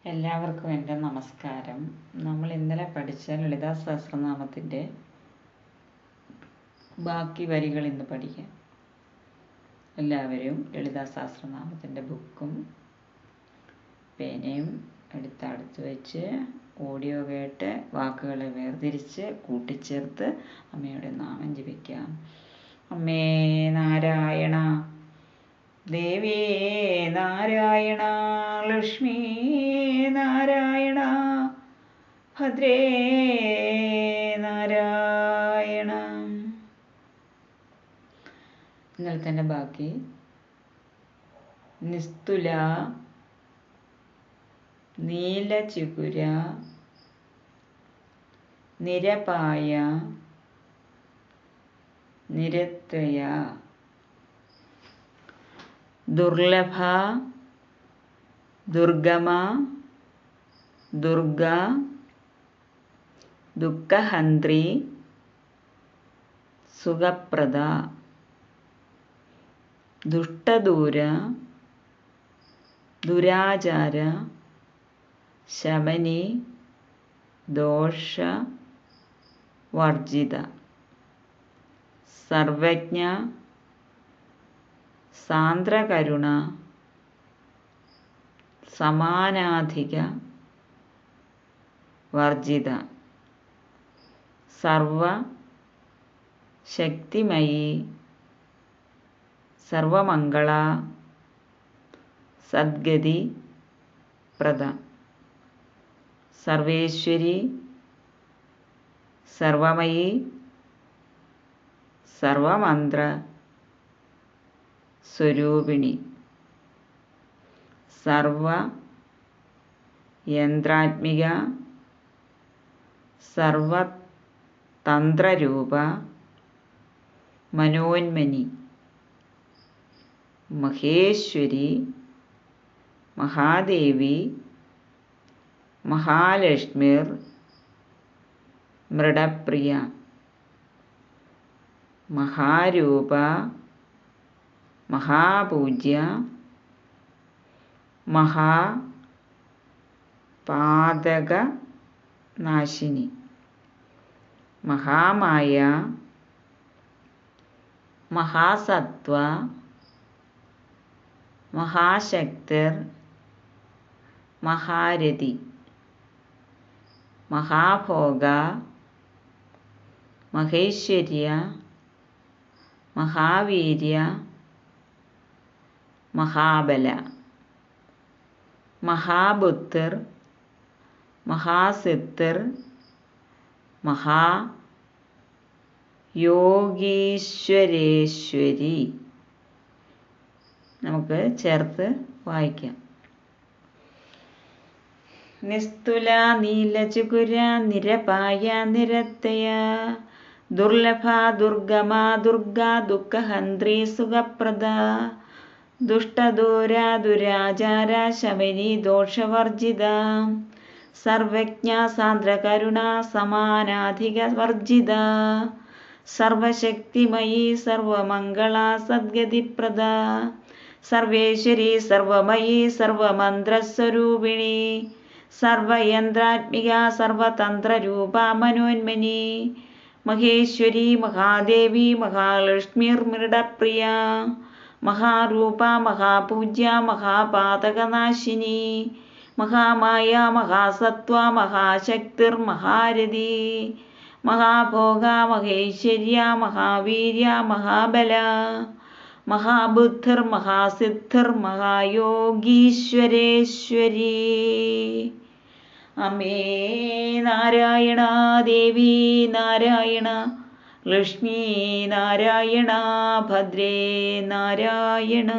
എല്ലാവർക്കും എൻ്റെ നമസ്കാരം. നമ്മൾ ഇന്നലെ പഠിച്ച ലളിതാ സഹസ്രനാമത്തിൻ്റെ ബാക്കി വരികൾ ഇന്ന് പഠിക്കാം. എല്ലാവരും ലളിതാ സഹസ്രനാമത്തിൻ്റെ ബുക്കും പേനയും അടുത്ത് വെച്ച് ഓഡിയോ കേട്ട് വാക്കുകളെ വേർതിരിച്ച് കൂട്ടിച്ചേർത്ത് അമ്മയുടെ നാമം ജപിക്കാം. അമ്മേ നാരായണ, ദേവി നാരായണ, ലക്ഷ്മി നാരായണ, ഭദ്രേ നാരായണ. ഇന്നലത്തെ ബാക്കി: നിസ്തുല, നീലചിഗുര, നിരപായ, നിരത്വയ, ദുർലഭ, ദുർഗമ, ദുർഗ, ദുഃഖഹന്ത്രി, സുഖപ്രദ, ദുഷ്ടദൂര, ദുരാചാര, ശമനി, ദോഷ വർജിത, സർവജ്ഞ, സാന്ദ്രകരുണ, സമാനാധിക വർജിത, സർവശക്തിമയി, സർവമംഗള, സദ്ഗതി പ്രദ, സർവേശ്വരി, സർവമയി, സർവമന്ത്ര സ്വരൂപിണി, സർവ യന്ത്രാത്മിക, സർവതന്ത്രരൂപ, മനോന്മനി, മഹേശ്വരി, മഹാദേവി, മഹാലക്ഷ്മിർ, മൃഡപ്രിയ, മഹാരൂപ, മഹാപൂജ്യ, മഹാപാതകനാശിനി, മഹാമായ, മഹാസത്വ, മഹാശക്തിർ, മഹാരഥി, മഹാഭോഗ, മഹേശ്വര്യ, മഹാവീര്യ, മഹാബല, മഹാബുദ്ധിർ, മഹാസിദ്ധിർ, മഹായോഗീശ്വരേശ്വരി. നമുക്ക് ചേർത്ത് വായിക്കാം. നിസ്തുല, നീലചിഗുര, നിരപായ, നിരത്തയ, ദുർലഭ, ദുർഗമ, ദുർഗ, ദുഃഖഹന്ത്രി, സുഖപ്രദ, ദുഷ്ടദൂര, ദുരാചാര, ശമനി, ദോഷവർജിത, സർവജ്ഞ, സാന്ദ്രകരുണ, സമാനാധിക വർജിത, സർവശക്തിമയി, സർവമംഗള, സദ്ഗതിപ്രദ, സർവേശ്വരി, സർവമയി, സർവമന്ത്രസ്വരൂപിണി, സർവയന്ത്രാത്മിക, സർവതന്ത്രരൂപ, മനോന്മനി, മഹേശ്വരി, മഹാദേവി, മഹാലക്ഷ്മിർ, മൃഡപ്രിയ, മഹാരൂപ, മഹാപൂജ്യ, മഹാപാതകനാശിനി, മഹാമായ, മഹാസത്വ, മഹാശക്തിർ, മഹാരഥി, മഹാഭോഗ, മഹേശ്വര്യ, മഹാവീര്യ, മഹാബല, മഹാബുദ്ധിർ, മഹാസിദ്ധിർ, മഹായോഗീശ്വരേശ്വരി. അമ്മേ നാരായണ, ദേവി നാരായണ, ലക്ഷ്മി നാരായണ, ഭദ്രേ നാരായണ.